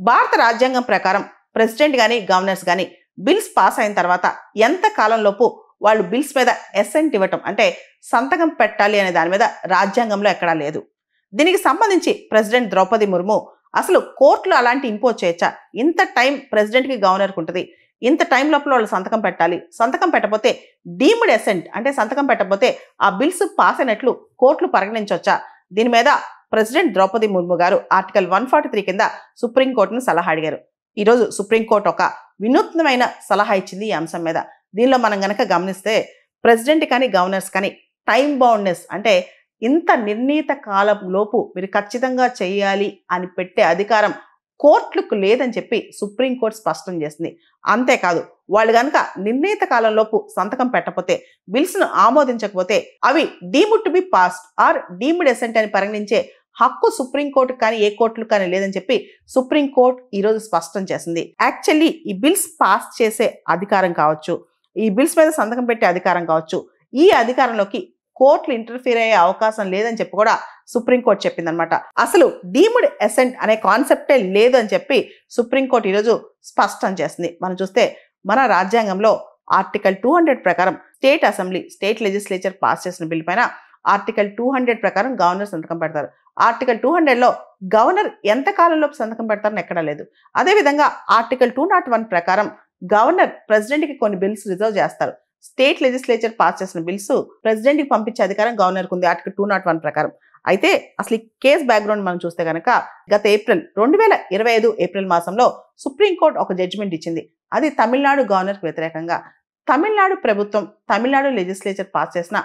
భారత రాజ్యాంగం ప్రకారం ప్రెసిడెంట్ గాని గవర్నర్స్ గాని బిల్స్ పాస్ అయిన తర్వాత ఎంత కాలంలోపు వాళ్ళు బిల్స్ మీద అసెంట్ ఇవ్వటం అంటే సంతకం పెట్టాలి అనే దాని మీద రాజ్యాంగంలో ఎక్కడా లేదు. దీనికి సంబంధించి ప్రెసిడెంట్ ద్రౌపది ముర్ము అసలు కోర్టులో అలాంటి ఇంపోజ్ చేయొచ్చా, ఇంత టైం ప్రెసిడెంట్కి గవర్నర్కి ఉంటుంది, ఇంత టైం లోపల వాళ్ళు సంతకం పెట్టాలి, సంతకం పెట్టకపోతే డీమ్డ్ అసెంట్ అంటే సంతకం పెట్టకపోతే ఆ బిల్స్ పాస్ అయినట్లు కోర్టులు పరిగణించవచ్చా, దీని మీద ప్రెసిడెంట్ ద్రౌపది ముర్ము గారు ఆర్టికల్ 143 కింద సుప్రీంకోర్టును సలహా అడిగారు. ఈరోజు సుప్రీంకోర్టు ఒక వినూత్నమైన సలహా ఇచ్చింది ఈ అంశం మీద. దీనిలో మనం గనక గమనిస్తే ప్రెసిడెంట్ కానీ గవర్నర్స్ కానీ టైం బౌండ్నెస్ అంటే ఇంత నిర్ణీత కాలం లోపు మీరు ఖచ్చితంగా చేయాలి అని పెట్టే అధికారం కోర్టులకు లేదని చెప్పి సుప్రీంకోర్టు స్పష్టం చేసింది. అంతేకాదు వాళ్ళు కనుక నిర్ణీత కాలంలోపు సంతకం పెట్టకపోతే బిల్స్ను ఆమోదించకపోతే అవి deemed to be passed or deemed assent అని పరిగణించే హక్కు సుప్రీంకోర్టు కానీ ఏ కోర్టులు కానీ లేదని చెప్పి సుప్రీంకోర్టు ఈరోజు స్పష్టం చేసింది. యాక్చువల్లీ ఈ బిల్స్ పాస్ చేసే అధికారం కావచ్చు, ఈ బిల్స్ మీద సంతకం పెట్టే అధికారం కావచ్చు, ఈ అధికారంలోకి కోర్టులు ఇంటర్ఫీర్ అయ్యే అవకాశం లేదని చెప్పి కూడా సుప్రీంకోర్టు చెప్పిందనమాట. అసలు డీమ్డ్ అసెంట్ అనే కాన్సెప్టే లేదు అని చెప్పి సుప్రీంకోర్టు ఈరోజు స్పష్టం చేస్తుంది. మనం చూస్తే మన రాజ్యాంగంలో ఆర్టికల్ 200 ప్రకారం state assembly state legislature pass చేసిన బిల్ పైన ఆర్టికల్ 200 ప్రకారం గవర్నర్ సంతకం పెడతారు. ఆర్టికల్ 200లో గవర్నర్ ఎంత కాలంలోపు సంతకం పెడతారని ఎక్కడా లేదు. అదేవిధంగా ఆర్టికల్ 201 ప్రకారం గవర్నర్ ప్రెసిడెంట్కి కొన్ని బిల్స్ రిజర్వ్ చేస్తారు. స్టేట్ లెజిస్లేచర్ పాస్ చేసిన బిల్స్ ప్రెసిడెంట్కి పంపించే అధికారం గవర్నర్కి ఉంది ఆర్టికల్ 201 ప్రకారం. అయితే అసలు ఈ కేసు బ్యాక్గ్రౌండ్ మనం చూస్తే కనుక గత 2025 ఏప్రిల్ మాసంలో సుప్రీంకోర్టు ఒక జడ్జిమెంట్ ఇచ్చింది. అది తమిళనాడు గవర్నర్కి వ్యతిరేకంగా. తమిళనాడు ప్రభుత్వం తమిళనాడు లెజిస్లేచర్ పాస్ చేసిన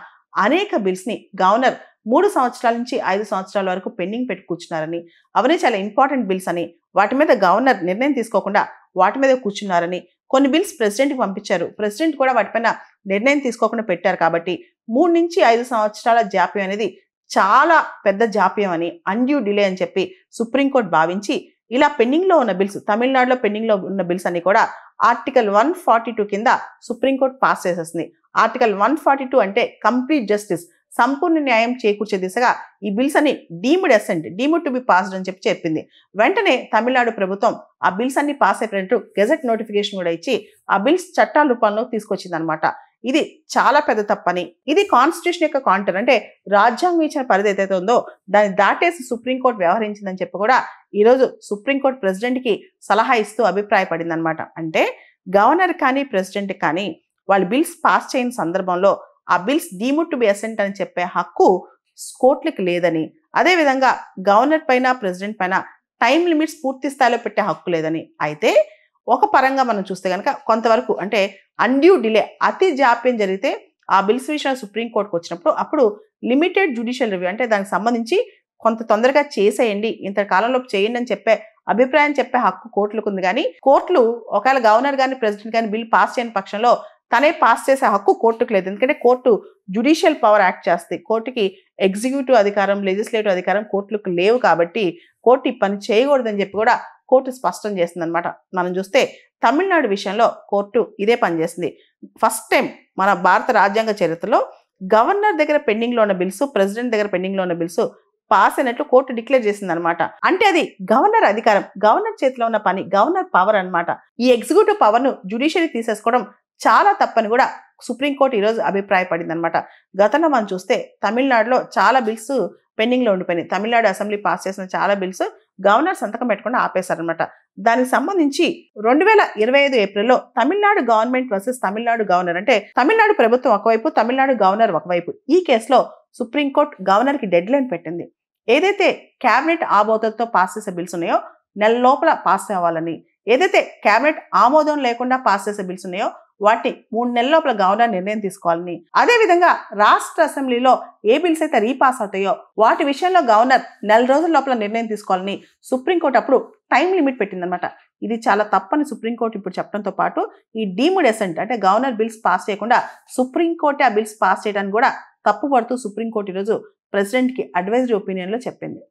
అనేక బిల్స్ ని గవర్నర్ 3 సంవత్సరాల నుంచి 5 సంవత్సరాల వరకు పెండింగ్ పెట్టి కూర్చున్నారని, అవన్నీ చాలా ఇంపార్టెంట్ బిల్స్ అని, వాటి మీద గవర్నర్ నిర్ణయం తీసుకోకుండా వాటి మీద కూర్చున్నారని, కొన్ని బిల్స్ ప్రెసిడెంట్కి పంపించారు, ప్రెసిడెంట్ కూడా వాటిపైన నిర్ణయం తీసుకోకుండా పెట్టారు. కాబట్టి 3 నుంచి 5 సంవత్సరాల జాప్యం అనేది చాలా పెద్ద జాప్యం అని, అన్డ్యూ డిలే అని చెప్పి సుప్రీంకోర్టు భావించి ఇలా పెండింగ్లో ఉన్న బిల్స్, తమిళనాడులో పెండింగ్లో ఉన్న బిల్స్ అన్ని కూడా ఆర్టికల్ 142 కింద సుప్రీంకోర్టు పాస్ చేసేస్తుంది. ఆర్టికల్ 142 అంటే కంప్లీట్ జస్టిస్, సంపూర్ణ న్యాయం చేకూర్చే దిశగా ఈ బిల్స్ అన్ని deemed assent, deemed to be passed అని చెప్పి చెప్పింది. వెంటనే తమిళనాడు ప్రభుత్వం ఆ బిల్స్ అన్ని పాస్ అయిపోయినట్టు గెజెట్ నోటిఫికేషన్ కూడా ఇచ్చి ఆ బిల్స్ చట్టాల రూపంలో తీసుకొచ్చింది అనమాట. ఇది చాలా పెద్ద తప్పని, ఇది కాన్స్టిట్యూషన్ యొక్క కాంటర్ అంటే రాజ్యాంగం ఇచ్చిన పరిధి ఏదైతే ఉందో దాన్ని దాటేసి సుప్రీంకోర్టు వ్యవహరించిందని చెప్పి కూడా ఈరోజు సుప్రీంకోర్టు ప్రెసిడెంట్కి సలహా ఇస్తూ అభిప్రాయపడింది అనమాట. అంటే గవర్నర్ కానీ ప్రెసిడెంట్ కానీ వాళ్ళు బిల్స్ పాస్ చేయని సందర్భంలో ఆ bills deemed to be assent అని చెప్పే హక్కు కోర్టులకు లేదని, అదేవిధంగా గవర్నర్ పైన ప్రెసిడెంట్ పైన టైం లిమిట్స్ పూర్తి స్థాయిలో పెట్టే హక్కు లేదని. అయితే ఒక పరంగా మనం చూస్తే కనుక కొంతవరకు అంటే అన్డ్యూ డిలే, అతి జాప్యం జరిగితే ఆ బిల్స్ విషయం సుప్రీంకోర్టుకు వచ్చినప్పుడు అప్పుడు లిమిటెడ్ జ్యుడిషియల్ రివ్యూ అంటే దానికి సంబంధించి కొంత తొందరగా చేసేయండి, ఇంత కాలంలోపు చేయండి అని చెప్పే అభిప్రాయం చెప్పే హక్కు కోర్టులకు ఉంది. కానీ కోర్టులు ఒకవేళ గవర్నర్ కానీ ప్రెసిడెంట్ కానీ బిల్ పాస్ చేయని పక్షంలో తనే పాస్ చేసే హక్కు కోర్టుకు లేదు. ఎందుకంటే కోర్టు జ్యుడిషియల్ పవర్ యాక్ట్ చేస్తుంది. కోర్టుకి ఎగ్జిక్యూటివ్ అధికారం, లెజిస్లేటివ్ అధికారం కోర్టులకు లేవు. కాబట్టి కోర్టు ఈ పని చేయకూడదని చెప్పి కూడా కోర్టు స్పష్టం చేస్తుంది అనమాట. మనం చూస్తే తమిళనాడు విషయంలో కోర్టు ఇదే పని చేసింది. ఫస్ట్ టైం మన భారత రాజ్యాంగ చరిత్రలో గవర్నర్ దగ్గర పెండింగ్లో ఉన్న బిల్స్, ప్రెసిడెంట్ దగ్గర పెండింగ్లో ఉన్న బిల్స్ పాస్ అయినట్లు కోర్టు డిక్లేర్ చేసింది అనమాట. అంటే అది గవర్నర్ అధికారం, గవర్నర్ చేతిలో ఉన్న పని, గవర్నర్ పవర్ అనమాట. ఈ ఎగ్జిక్యూటివ్ పవర్ ను జ్యుడిషియరీ తీసేసుకోవడం చాలా తప్పని కూడా సుప్రీంకోర్టు ఈరోజు అభిప్రాయపడింది అనమాట. గతంలో మనం చూస్తే తమిళనాడులో చాలా బిల్స్ పెండింగ్ లో ఉండిపోయినాయి. తమిళనాడు అసెంబ్లీ పాస్ చేసిన చాలా బిల్స్ గవర్నర్ సంతకం పెట్టకుండా ఆపేశారనమాట. దానికి సంబంధించి 2025 ఏప్రిల్లో Tamil Nadu government versus Tamil Nadu governor అంటే తమిళనాడు ప్రభుత్వం ఒకవైపు, తమిళనాడు గవర్నర్ ఒకవైపు, ఈ కేసులో సుప్రీంకోర్టు గవర్నర్ కి డెడ్ లైన్ పెట్టింది. ఏదైతే కేబినెట్ ఆమోదంతో పాస్ చేసే బిల్స్ ఉన్నాయో నెల లోపల పాస్ అవ్వాలని, ఏదైతే కేబినెట్ ఆమోదం లేకుండా పాస్ చేసే బిల్స్ ఉన్నాయో వాటిని 3 నెలల లోపల గవర్నర్ నిర్ణయం తీసుకోవాలని, అదేవిధంగా రాష్ట్ర అసెంబ్లీలో ఏ బిల్స్ అయితే రీపాస్ అవుతాయో వాటి విషయంలో గవర్నర్ నెల రోజుల లోపల నిర్ణయం తీసుకోవాలని సుప్రీంకోర్టు అప్పుడు టైం లిమిట్ పెట్టిందనమాట. ఇది చాలా తప్పని సుప్రీంకోర్టు ఇప్పుడు చెప్పడంతో పాటు ఈ డీమ్డ్ అసెంట్ అంటే గవర్నర్ బిల్స్ పాస్ చేయకుండా సుప్రీంకోర్టు ఆ బిల్స్ పాస్ చేయడానికి కూడా తప్పు పడుతూ సుప్రీంకోర్టు ఈరోజు ప్రెసిడెంట్కి అడ్వైజరీ ఒపీనియన్లో చెప్పింది.